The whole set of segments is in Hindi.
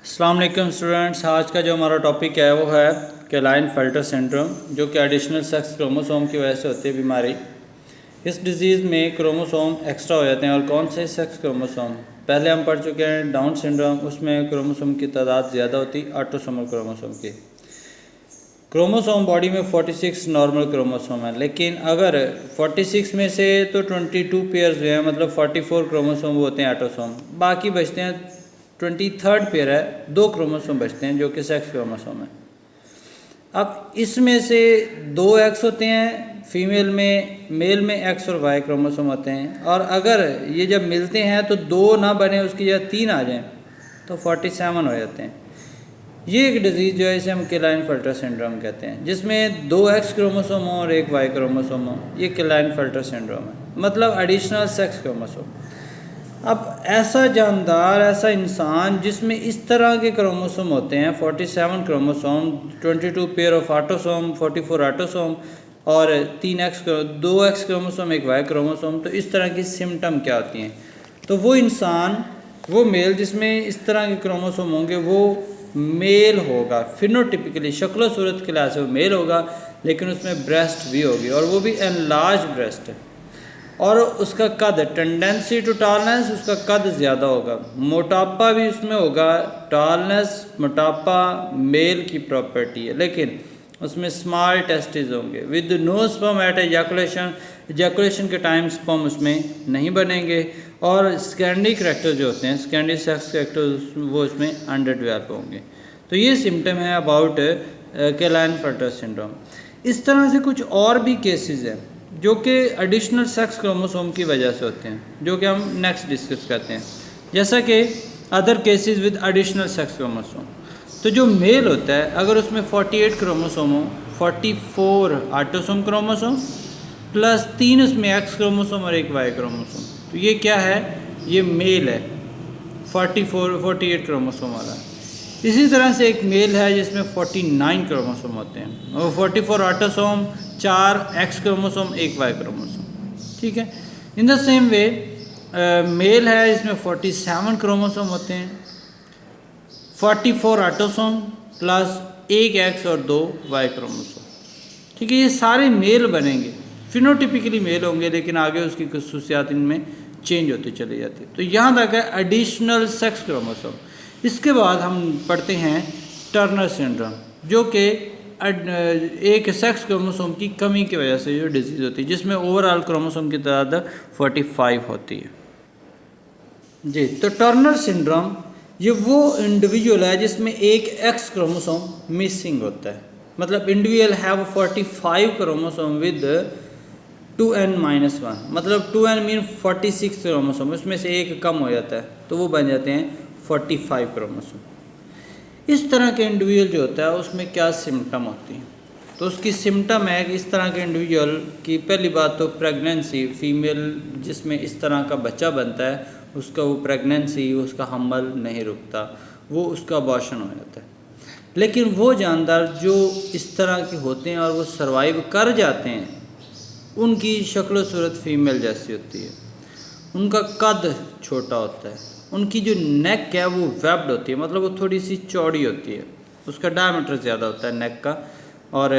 अस्सलाम वालेकुम स्टूडेंट्स। आज का जो हमारा टॉपिक है वो है क्लाइनफेल्टर सिंड्रोम, जो कि एडिशनल सेक्स क्रोमोसोम की वजह से होती है बीमारी। इस डिज़ीज़ में क्रोमोसोम एक्स्ट्रा हो जाते हैं। और कौन से सेक्स क्रोमोसोम? पहले हम पढ़ चुके हैं डाउन सिंड्रोम, उसमें क्रोमोसोम की तादाद ज़्यादा होती, ऑटोसोमल क्रोमोसोम की। क्रोमोसोम बॉडी में 46 नॉर्मल क्रोमोसोम है, लेकिन अगर 46 में से तो 22 पेयर्स जो हैं, मतलब 44 क्रोमोसोम वो होते हैं ऑटोसोम, बाकी बचते हैं 23rd पेयर है, 2 क्रोमोसोम बचते हैं जो कि सेक्स क्रोमोसोम है। अब इसमें से 2 एक्स होते हैं फीमेल में, मेल में एक्स और वाई क्रोमोसोम होते हैं। और अगर ये जब मिलते हैं तो 2 ना बने, उसकी जगह 3 आ जाएं तो 47 हो जाते हैं। ये एक डिज़ीज़ जो है इसे हम क्लाइनफेल्टर सिंड्रोम कहते हैं, जिसमें 2 एक्स क्रोमोसोम हो और 1 वाई क्रोमोसोम हो। ये क्लाइनफेल्टर सिंड्रोम है, मतलब एडिशनल सेक्स क्रोमोसोम। अब ऐसा जानदार, ऐसा इंसान जिसमें इस तरह के क्रोमोसोम होते हैं, 47 chromosome, 22 pair of autosome, 44 autosome और 2 एक्स क्रोमोसोम, 1 वाई क्रोमोसोम, तो इस तरह की सिम्टम क्या होती हैं? तो वो इंसान, वो मेल जिसमें इस तरह के क्रोमोसोम होंगे वो मेल होगा। फिनोटिपिकली शक्ल सूरत के लिहाज से वो मेल होगा, लेकिन उसमें ब्रेस्ट भी होगी, और वो भी एनलार्ज ब्रेस्ट है। और उसका कद, टेंडेंसी टू टॉलनेस, उसका कद ज़्यादा होगा। मोटापा भी उसमें होगा। टॉलनेस, मोटापा मेल की प्रॉपर्टी है, लेकिन उसमें स्मॉल टेस्टिस होंगे with no sperm at ejaculation. Ejaculation के टाइम स्पर्म उसमें नहीं बनेंगे। और सेकेंडरी करैक्टर जो होते हैं, सेकेंडरी सेक्स करैक्टर, वो इसमें अंडर डेवलप होंगे। तो ये सिम्टम है अबाउट क्लाइनफेल्टर सिंड्रोम। इस तरह से कुछ और भी केसेस हैं जो कि एडिशनल सेक्स क्रोमोसोम की वजह से होते हैं, जो कि हम नेक्स्ट डिस्कस करते हैं। जैसा कि other cases with additional sex chromosome, तो जो मेल होता है अगर उसमें 48 क्रोमोसोम हो, 44 ऑटोसोम क्रोमोसोम प्लस 3 उसमें एक्स क्रोमोसोम और 1 वाई क्रोमोसोम, तो ये क्या है? ये मेल है, 48 क्रोमोसोम वाला। इसी तरह से एक मेल है जिसमें 49 क्रोमोसोम होते हैं, और 44 autosome, 4 X chromosome, 1 Y chromosome. ठीक है। In the same way male है जिसमें 47 क्रोमोसोम होते हैं, 44 ऑटोसोम प्लस 1 एक्स और 2 वाई क्रोमोसोम। ठीक है, ये सारे मेल बनेंगे, फिनोटिपिकली मेल होंगे, लेकिन आगे उसकी खसूसियात इनमें चेंज होती चली जाती है। तो यहाँ तक है एडिशनल सेक्स क्रोमोसोम। इसके बाद हम पढ़ते हैं टर्नर सिंड्रोम, जो कि एक सेक्स क्रोमोसोम की कमी की वजह से जो डिजीज़ होती है, जिसमें ओवरऑल क्रोमोसोम की तादाद 45 होती है। जी, तो टर्नर सिंड्रोम ये वो इंडिविजुअल है जिसमें एक एक्स क्रोमोसोम मिसिंग होता है। मतलब individual have 45 chromosome with 2n-1, मतलब 2n मीन 46 क्रोमोसोम, उसमें से एक कम हो जाता है तो वो बन जाते हैं 45 क्रोमोसोम। इस तरह के इंडिविजुअल जो होता है उसमें क्या सिम्टम होती हैं? तो उसकी सिम्टम है कि इस तरह के इंडिविजुअल की पहली बात तो प्रेगनेंसी, फीमेल जिसमें इस तरह का बच्चा बनता है उसका वो प्रेगनेंसी, उसका हमल नहीं रुकता, वो उसका अबॉर्शन हो जाता है। लेकिन वो जानदार जो इस तरह के होते हैं और वो सर्वाइव कर जाते हैं, उनकी शक्ल सूरत फीमेल जैसी होती है, उनका कद छोटा होता है, उनकी जो नेक है वो वेब्ड होती है, मतलब वो थोड़ी सी चौड़ी होती है, उसका डायमीटर ज़्यादा होता है नेक का, और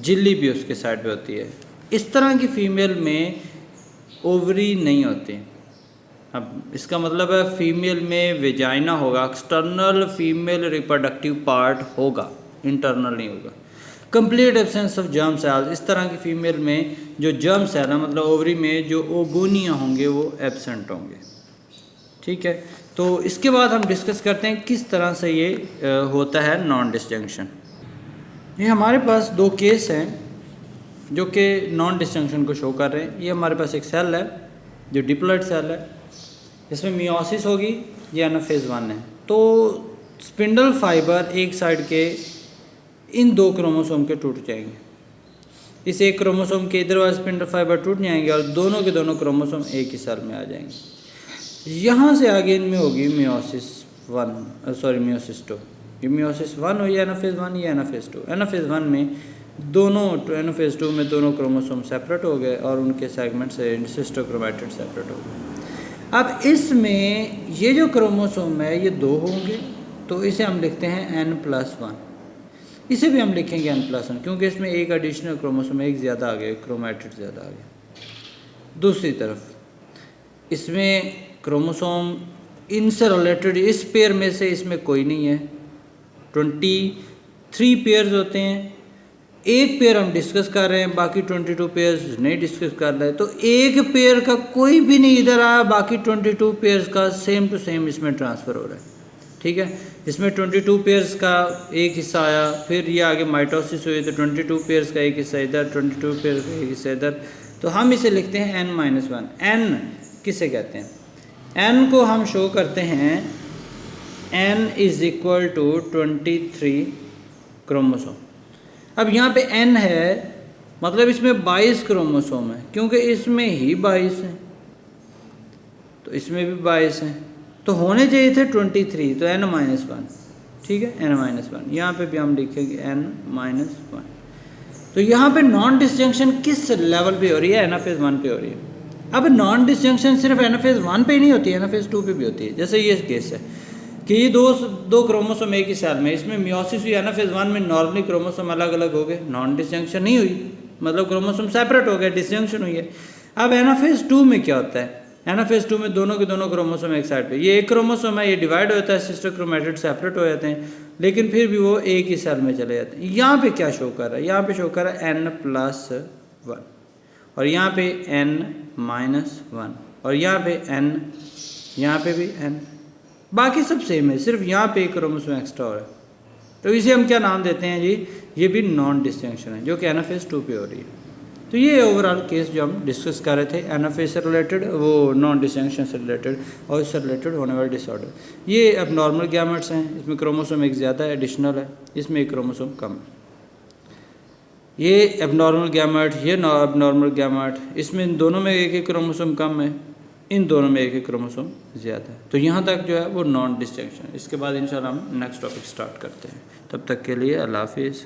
झिल्ली भी उसके साइड पे होती है। इस तरह की फीमेल में ओवरी नहीं होती। अब इसका मतलब है फीमेल में वेजाइना होगा, एक्सटर्नल फीमेल रिप्रोडक्टिव पार्ट होगा, इंटरनल नहीं होगा। Complete absence of germ cells, इस तरह की फीमेल में जो जर्म सेल है, मतलब ओवरी में जो ओगोनिया होंगे वो एब्सेंट होंगे। ठीक है, तो इसके बाद हम डिस्कस करते हैं किस तरह से ये होता है नॉन डिस्जंक्शन। ये हमारे पास 2 केस हैं जो कि नॉन डिस्जंक्शन को शो कर रहे हैं। ये हमारे पास एक सेल है जो डिप्लॉइड सेल है, इसमें मियोसिस होगी, ये एनाफेज 1 है। तो स्पिंडल फाइबर एक साइड के इन 2 क्रोमोसोम के टूट जाएंगे, इस एक क्रोमोसोम के इधर वाले स्पिंडल फाइबर टूट जाएंगे और दोनों के दोनों क्रोमोसोम एक ही सेल में आ जाएंगे। यहाँ से आगे इनमें होगी मियोसिस 2। ये मियोसिस 1 हो या एनाफेज 1, या एनाफेज 2। एनाफेज 1 में एनाफेज 2 में दोनों क्रोमोसोम सेपरेट हो गए और उनके सेगमेंट से सिस्टोक्रोमैटिड सेपरेट हो गए। अब इसमें ये जो क्रोमोसोम है ये 2 होंगे तो इसे हम लिखते हैं n+1। इसे भी हम लिखेंगे n+1 क्योंकि इसमें एक एडिशनल क्रोमोसोम एक ज़्यादा आ गया, क्रोमैटिड ज़्यादा आ गया। दूसरी तरफ इसमें क्रोमोसोम इनसे रिलेटेड इस पेयर में से इसमें कोई नहीं है। 23 पेयर्स होते हैं, एक पेयर हम डिस्कस कर रहे हैं, बाकी 22 पेयर्स नहीं डिस्कस कर रहे हैं। तो एक पेयर का कोई भी नहीं इधर आया, बाकी 22 पेयर्स का सेम टू सेम इसमें ट्रांसफ़र हो रहा है। ठीक है, इसमें 22 पेयर्स का एक हिस्सा आया, फिर ये आगे माइटोसिस हुई तो 22 पेयर्स का एक हिस्सा इधर, 22 पेयर्स का एक हिस्सा इधर। तो हम इसे लिखते हैं n-1। n किसे कहते हैं? n को हम शो करते हैं n = 23 क्रोमोसोम। अब यहाँ पे n है, मतलब इसमें 22 क्रोमोसोम है, क्योंकि इसमें ही 22 हैं तो इसमें भी 22 हैं, तो होने चाहिए थे 23, तो n-1। ठीक है, n-1 यहाँ पे भी हम लिखेंगे n-1। तो यहाँ पे नॉन डिस्जंक्शन किस लेवल पे हो रही है? एनाफेज 1 पे हो रही है। अब नॉन डिस्जंक्शन सिर्फ एनाफेज 1 पे ही नहीं होती है, एनाफेज 2 पे भी होती है। जैसे ये केस है कि ये दो क्रोमोसोम एक ही सेल में, इसमें मियोसिस हुई, एनाफेज 1 में नॉर्मली क्रोमोसोम अलग अलग हो गए, नॉन डिस्जंक्शन नहीं हुई, मतलब क्रोमोसोम सेपरेट हो गए, डिस्जंक्शन हुई है। अब एनाफेज 2 में क्या होता है? एनाफेज 2 में दोनों के दोनों क्रोमोसोम एक साइड पे, ये एक क्रोमोसोम है, ये डिवाइड होता है, सिस्टर क्रोमैटिड सेपरेट हो जाते हैं, लेकिन फिर भी वो एक ही सेल में चले जाते हैं। यहाँ पे क्या शो कर रहा है? यहाँ पे शो कर रहा है n+1, और यहाँ पे n-1, और यहाँ पे n, यहाँ पे भी n, बाकी सब सेम है, सिर्फ यहाँ पे एक क्रोमोसोम एक्स्ट्रा हो रहा है। तो इसे हम क्या नाम देते हैं जी? ये भी नॉन डिस्टिंक्शन है, जो कि एनाफेज 2 पे हो रही है। तो ये ओवरऑल केस जो हम डिस्कस कर रहे थे, एनाफेज से रिलेटेड, वो नॉन डिस्टिंक्शन से रिलेटेड और इससे रिलेटेड होने वाले डिसऑर्डर। ये अब नॉर्मल गैमेट्स हैं, इसमें क्रोमोसोम एक ज़्यादा है, एडिशनल है, इसमें एक क्रोमोसोम कम है। ये एबनॉर्मल गैमेट, ये एबनॉर्मल गैमेट, इसमें इन दोनों में एक एक क्रोमोसोम कम है, इन दोनों में एक एक क्रोमोसोम ज़्यादा है। तो यहाँ तक जो है वो नॉन डिस्टिंक्शन। इसके बाद इंशाल्लाह हम नेक्स्ट टॉपिक स्टार्ट करते हैं। तब तक के लिए अल्लाह हाफिज़।